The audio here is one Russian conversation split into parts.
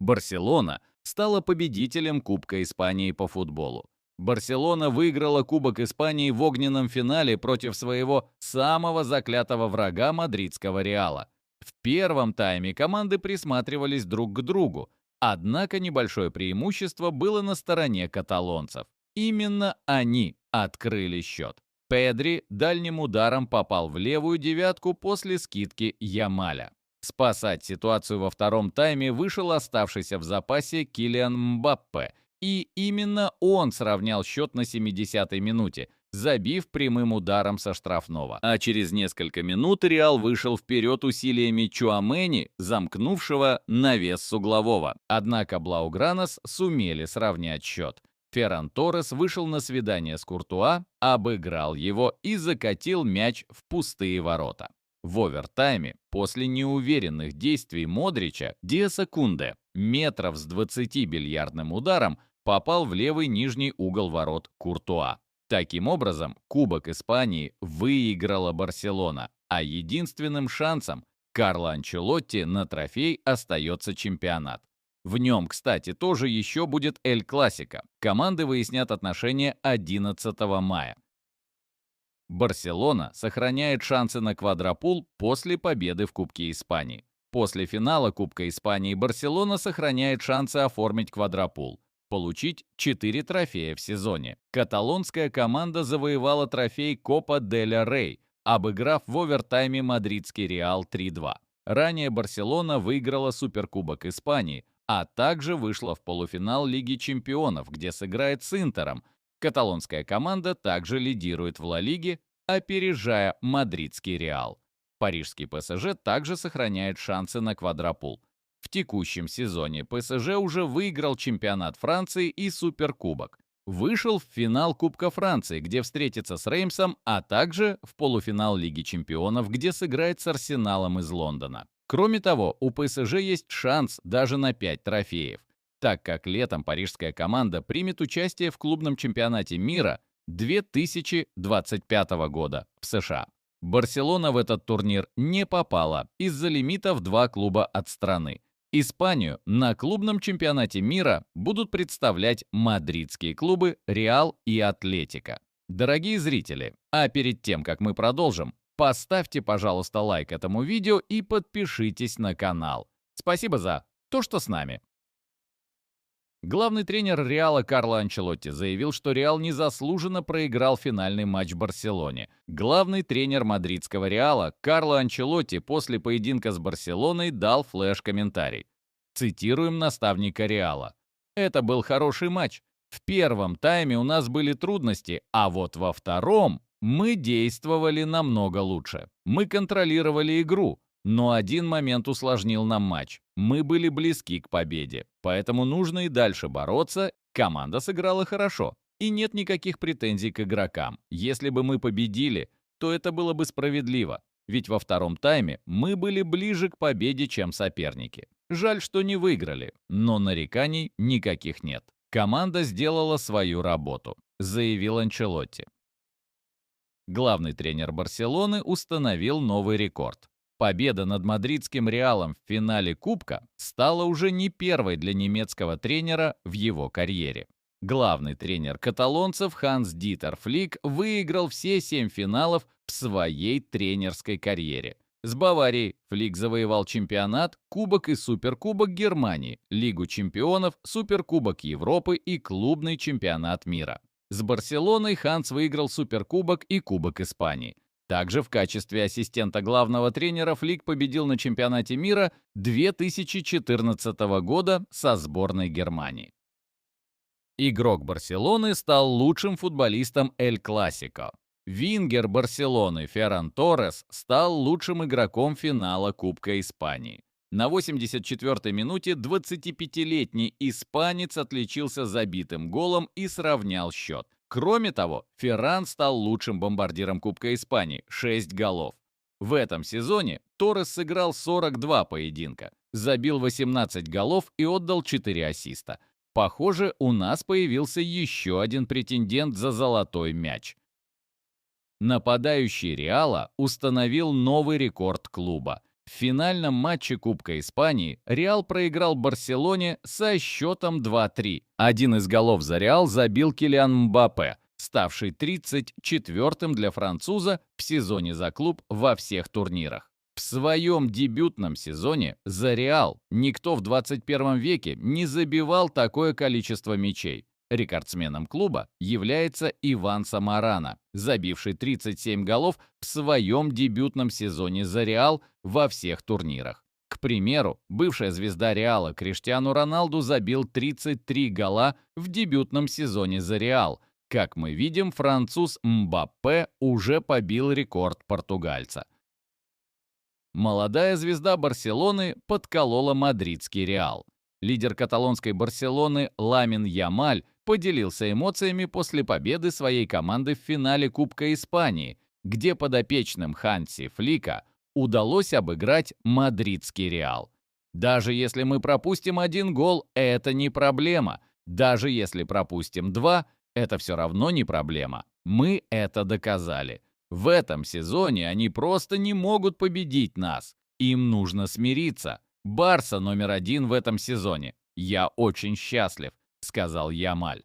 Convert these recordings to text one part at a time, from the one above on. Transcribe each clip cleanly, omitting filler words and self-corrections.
Барселона стала победителем Кубка Испании по футболу. Барселона выиграла Кубок Испании в огненном финале против своего самого заклятого врага мадридского Реала. В первом тайме команды присматривались друг к другу, однако небольшое преимущество было на стороне каталонцев. Именно они открыли счет. Педри дальним ударом попал в левую девятку после скидки Ямаля. Спасать ситуацию во втором тайме вышел оставшийся в запасе Килиан Мбаппе, и именно он сравнял счет на 70-й минуте, забив прямым ударом со штрафного. А через несколько минут Реал вышел вперед усилиями Чуамени, замкнувшего навес с углового. Однако Блаугранас сумели сравнять счет. Ферран Торрес вышел на свидание с Куртуа, обыграл его и закатил мяч в пустые ворота. В овертайме, после неуверенных действий Модрича, Диаса Кунде метров с 20 бильярдным ударом попал в левый нижний угол ворот Куртуа. Таким образом, Кубок Испании выиграла Барселона, а единственным шансом Карло Анчелотти на трофей остается чемпионат. В нем, кстати, тоже еще будет Эль Классико. Команды выяснят отношения 11 мая. Барселона сохраняет шансы на квадрапул после победы в Кубке Испании. После финала Кубка Испании Барселона сохраняет шансы оформить квадрапул, получить 4 трофея в сезоне. Каталонская команда завоевала трофей Копа деля Рей, обыграв в овертайме мадридский Реал 3-2. Ранее Барселона выиграла Суперкубок Испании, а также вышла в полуфинал Лиги чемпионов, где сыграет с Интером. Каталонская команда также лидирует в Ла Лиге, опережая мадридский Реал. Парижский ПСЖ также сохраняет шансы на квадрапул. В текущем сезоне ПСЖ уже выиграл чемпионат Франции и Суперкубок. Вышел в финал Кубка Франции, где встретится с Реймсом, а также в полуфинал Лиги чемпионов, где сыграет с Арсеналом из Лондона. Кроме того, у ПСЖ есть шанс даже на 5 трофеев, так как летом парижская команда примет участие в клубном чемпионате мира 2025 года в США. Барселона в этот турнир не попала из-за лимита в 2 клуба от страны. Испанию на клубном чемпионате мира будут представлять мадридские клубы Реал и Атлетико. Дорогие зрители, а перед тем, как мы продолжим, поставьте, пожалуйста, лайк этому видео и подпишитесь на канал. Спасибо за то, что с нами. Главный тренер Реала Карло Анчелотти заявил, что Реал незаслуженно проиграл финальный матч Барселоне. Главный тренер мадридского Реала Карло Анчелотти после поединка с Барселоной дал флеш-комментарий. Цитируем наставника Реала. «Это был хороший матч. В первом тайме у нас были трудности, а вот во втором мы действовали намного лучше. Мы контролировали игру. Но один момент усложнил нам матч. Мы были близки к победе, поэтому нужно и дальше бороться. Команда сыграла хорошо, и нет никаких претензий к игрокам. Если бы мы победили, то это было бы справедливо, ведь во втором тайме мы были ближе к победе, чем соперники. Жаль, что не выиграли, но нареканий никаких нет. Команда сделала свою работу», — заявил Анчелотти. Главный тренер Барселоны установил новый рекорд. Победа над мадридским Реалом в финале Кубка стала уже не первой для немецкого тренера в его карьере. Главный тренер каталонцев Ханс-Дитер Флик выиграл все 7 финалов в своей тренерской карьере. С Баварией Флик завоевал чемпионат, Кубок и Суперкубок Германии, Лигу чемпионов, Суперкубок Европы и клубный чемпионат мира. С Барселоной Ханс выиграл Суперкубок и Кубок Испании. Также в качестве ассистента главного тренера Флик победил на чемпионате мира 2014 года со сборной Германии. Игрок Барселоны стал лучшим футболистом Эль Классико. Вингер Барселоны Ферран Торрес стал лучшим игроком финала Кубка Испании. На 84-й минуте 25-летний испанец отличился забитым голом и сравнял счет. Кроме того, Ферран стал лучшим бомбардиром Кубка Испании – 6 голов. В этом сезоне Торрес сыграл 42 поединка, забил 18 голов и отдал 4 ассиста. Похоже, у нас появился еще один претендент за золотой мяч. Нападающий Реала установил новый рекорд клуба. В финальном матче Кубка Испании Реал проиграл Барселоне со счетом 2-3. Один из голов за Реал забил Килиан Мбаппе, ставший 34-м для француза в сезоне за клуб во всех турнирах. В своем дебютном сезоне за Реал никто в 21 веке не забивал такое количество мячей. Рекордсменом клуба является Иван Самарано, забивший 37 голов в своем дебютном сезоне за Реал во всех турнирах. К примеру, бывшая звезда Реала Криштиану Роналду забил 33 гола в дебютном сезоне за Реал. Как мы видим, француз Мбаппе уже побил рекорд португальца. Молодая звезда Барселоны подколола мадридский Реал. Лидер каталонской Барселоны Ламин Ямаль поделился эмоциями после победы своей команды в финале Кубка Испании, где подопечным Ханси Флика удалось обыграть мадридский Реал. Даже если мы пропустим один гол, это не проблема. Даже если пропустим два, это все равно не проблема. Мы это доказали. В этом сезоне они просто не могут победить нас. Им нужно смириться. Барса номер 1 в этом сезоне. Я очень счастлив, сказал Ямаль.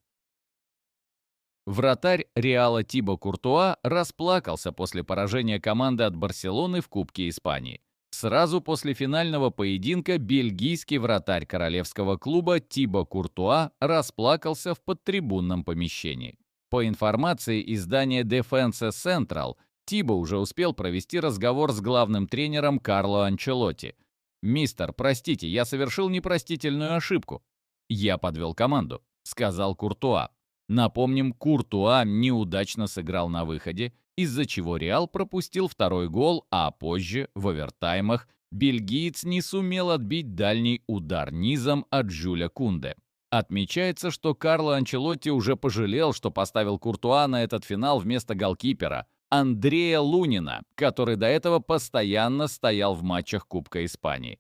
Вратарь Реала Тибо Куртуа расплакался после поражения команды от Барселоны в Кубке Испании. Сразу после финального поединка бельгийский вратарь королевского клуба Тибо Куртуа расплакался в подтрибунном помещении. По информации издания Defensa Central, Тибо уже успел провести разговор с главным тренером Карло Анчелотти. «Мистер, простите, я совершил непростительную ошибку. Я подвел команду», — сказал Куртуа. Напомним, Куртуа неудачно сыграл на выходе, из-за чего Реал пропустил второй гол, а позже, в овертаймах, бельгиец не сумел отбить дальний удар низом от Жюля Кунде. Отмечается, что Карло Анчелотти уже пожалел, что поставил Куртуа на этот финал вместо голкипера Андрея Лунина, который до этого постоянно стоял в матчах Кубка Испании.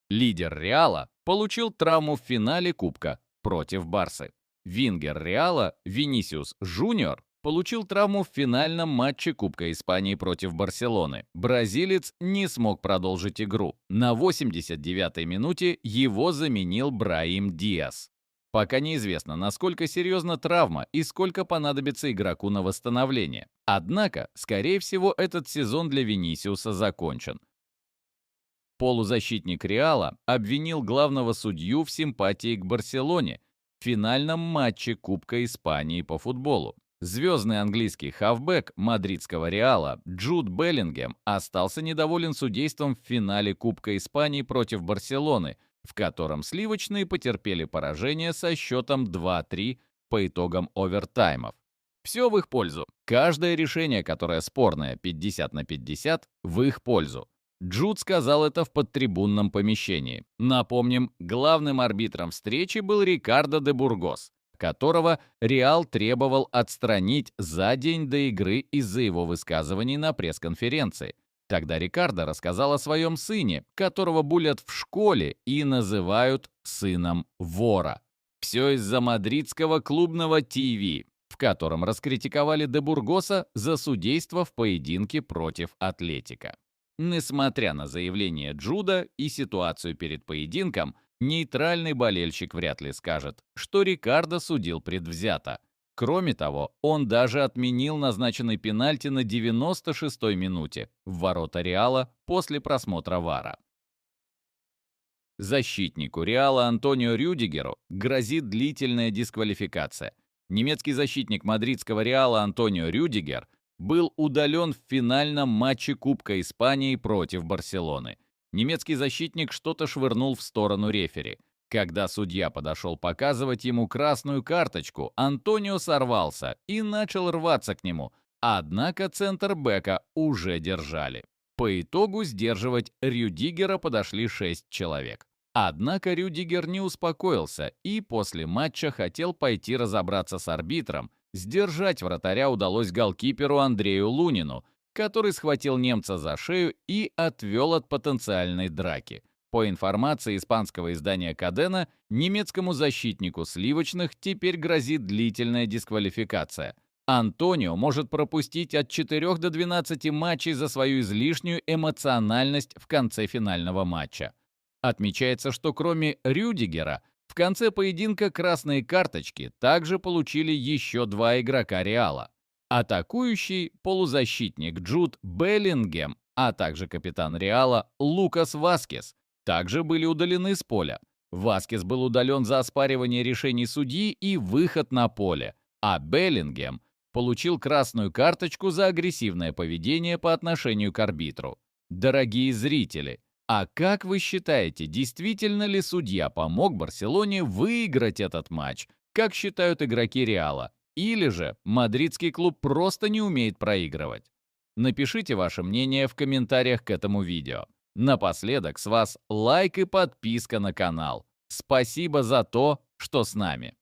Лидер Реала получил травму в финале Кубка против Барсы. Вингер Реала Винисиус Жуниор получил травму в финальном матче Кубка Испании против Барселоны. Бразилец не смог продолжить игру. На 89-й минуте его заменил Браим Диас. Пока неизвестно, насколько серьезна травма и сколько понадобится игроку на восстановление. Однако, скорее всего, этот сезон для Винисиуса закончен. Полузащитник Реала обвинил главного судью в симпатии к Барселоне в финальном матче Кубка Испании по футболу. Звездный английский хавбэк мадридского Реала Джуд Беллингем остался недоволен судейством в финале Кубка Испании против Барселоны, в котором сливочные потерпели поражение со счетом 2-3 по итогам овертаймов. Все в их пользу. Каждое решение, которое спорное 50/50, в их пользу. Джуд сказал это в подтрибунном помещении. Напомним, главным арбитром встречи был Рикардо де Бургос, которого Реал требовал отстранить за день до игры из-за его высказываний на пресс-конференции. Тогда Рикардо рассказал о своем сыне, которого булят в школе и называют сыном вора. Все из-за мадридского клубного ТВ, в котором раскритиковали де Бургоса за судейство в поединке против Атлетико. Несмотря на заявление Джуда и ситуацию перед поединком, нейтральный болельщик вряд ли скажет, что Рикардо судил предвзято. Кроме того, он даже отменил назначенный пенальти на 96-й минуте в ворота Реала после просмотра ВАРа. Защитнику Реала Антонио Рюдигеру грозит длительная дисквалификация. Немецкий защитник мадридского Реала Антонио Рюдигер был удален в финальном матче Кубка Испании против Барселоны. Немецкий защитник что-то швырнул в сторону рефери. Когда судья подошел показывать ему красную карточку, Антонио сорвался и начал рваться к нему, однако центрбэка уже держали. По итогу сдерживать Рюдигера подошли 6 человек. Однако Рюдигер не успокоился и после матча хотел пойти разобраться с арбитром. Сдержать вратаря удалось голкиперу Андрею Лунину, который схватил немца за шею и отвел от потенциальной драки. По информации испанского издания Кадена, немецкому защитнику сливочных теперь грозит длительная дисквалификация. Антонио может пропустить от 4 до 12 матчей за свою излишнюю эмоциональность в конце финального матча. Отмечается, что кроме Рюдигера, в конце поединка красные карточки также получили еще два игрока Реала. Атакующий полузащитник Джуд Беллингем, а также капитан Реала Лукас Васкес также были удалены с поля. Васкес был удален за оспаривание решений судьи и выход на поле, а Беллингем получил красную карточку за агрессивное поведение по отношению к арбитру. Дорогие зрители, а как вы считаете, действительно ли судья помог Барселоне выиграть этот матч, как считают игроки Реала? Или же мадридский клуб просто не умеет проигрывать? Напишите ваше мнение в комментариях к этому видео. Напоследок с вас лайк и подписка на канал. Спасибо за то, что с нами.